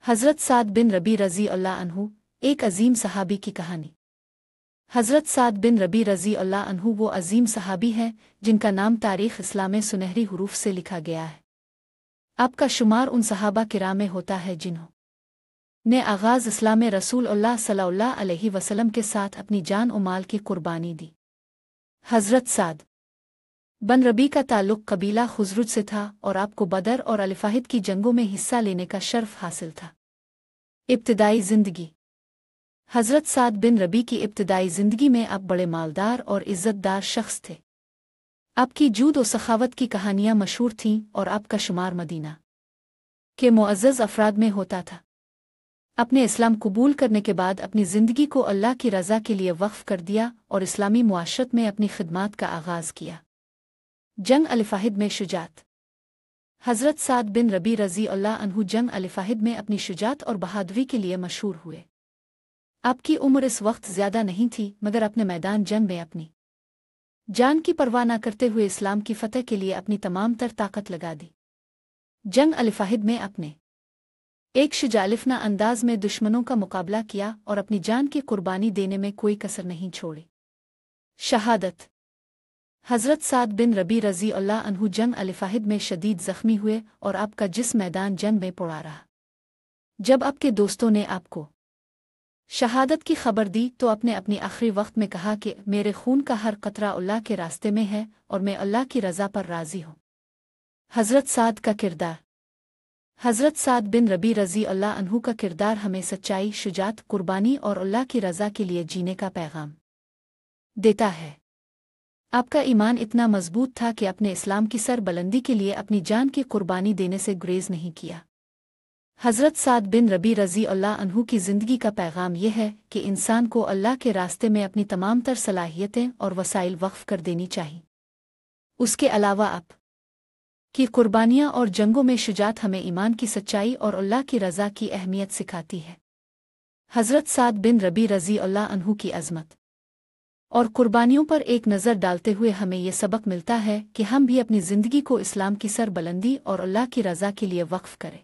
हज़रत साद बिन रबी रज़ी अल्लाह अन्हु एक अजीम सहाबी की कहानी। हज़रत साद बिन रबी रज़ी अल्लाह अन्हु वो अजीम सहाबी हैं जिनका नाम तारीख़ इस्लाम में सुनहरी हुरूफ से लिखा गया है। आपका शुमार उन सहाबा किराम में होता है जिन्होंने आगाज़ इस्लाम में रसूल अल्लाह सल्लल्लाहु अलैहि वसल्लम के साथ अपनी जान और माल की कुर्बानी दी। हज़रत साद बन रबी का ताल्लुक़ कबीला खुज़रुज से था और आपको बदर और अल-फ़ाहिद की जंगों में हिस्सा लेने का शर्फ हासिल था। इब्तिदाई ज़िंदगी। हज़रत साद बिन रबी की इब्तिदाई ज़िंदगी में आप बड़े मालदार और इज़्ज़तदार शख्स थे। आपकी जूद और सखावत की कहानियाँ मशहूर थीं और आपका शुमार मदीना के मुअज़्ज़ज़ अफ़राद में होता था। अपने इस्लाम कबूल करने के बाद अपनी ज़िंदगी को अल्लाह की रज़ा के लिए वक्फ़ कर दिया और इस्लामी मुआशरत में अपनी खिदमात का आगाज़ किया। जंग अल-फ़ाहिद में शुजात। हज़रत साद बिन रबी रज़ी अल्लाह अन्हु जंग अल-फ़ाहिद में अपनी शुजात और बहादुरी के लिए मशहूर हुए। आपकी उम्र इस वक्त ज़्यादा नहीं थी मगर अपने मैदान जंग में अपनी जान की परवाह न करते हुए इस्लाम की फ़तह के लिए अपनी तमाम तर ताकत लगा दी। जंग अल-फ़ाहिद में अपने एक शुजालिफ़ना अंदाज में दुश्मनों का मुकाबला किया और अपनी जान की कुर्बानी देने में कोई कसर नहीं छोड़ी। शहादत। हज़रत साद बिन रबी रज़ी अल्लाह अन्हु जंग अल-फ़ाहिद में शदीद ज़ख्मी हुए और आपका जिस्म मैदान जंग में पड़ा रहा। जब आपके दोस्तों ने आपको शहादत की खबर दी तो आपने अपनी आखिरी वक्त में कहा कि मेरे खून का हर कतरा अल्लाह के रास्ते में है और मैं अल्लाह की रज़ा पर राज़ी हूँ। हज़रत साद का किरदार। हज़रत साद बिन रबी रज़ी अल्लाह अन्हु का किरदार हमें सच्चाई, शुजात, कुर्बानी और अल्लाह की रज़ा के लिए जीने का पैगाम देता है। आपका ईमान इतना मजबूत था कि अपने इस्लाम की सरबलंदी के लिए अपनी जान की कुर्बानी देने से गुरेज नहीं किया। हज़रत साद बिन रबी रज़ी अल्लाह अन्हु की ज़िंदगी का पैगाम यह है कि इंसान को अल्लाह के रास्ते में अपनी तमाम तर सलाहियतें और वसाइल वक्फ़ कर देनी चाहिए। उसके अलावा आप की कुर्बानियाँ और जंगों में शुजात हमें ईमान की सच्चाई और अल्लाह की रज़ा की अहमियत सिखाती है। हज़रत साद बिन रबी रज़ी अल्लाह अन्हु की अज़मत और कुर्बानियों पर एक नज़र डालते हुए हमें यह सबक मिलता है कि हम भी अपनी ज़िंदगी को इस्लाम की सरबलंदी और अल्लाह की रज़ा के लिए वक्फ़ करें।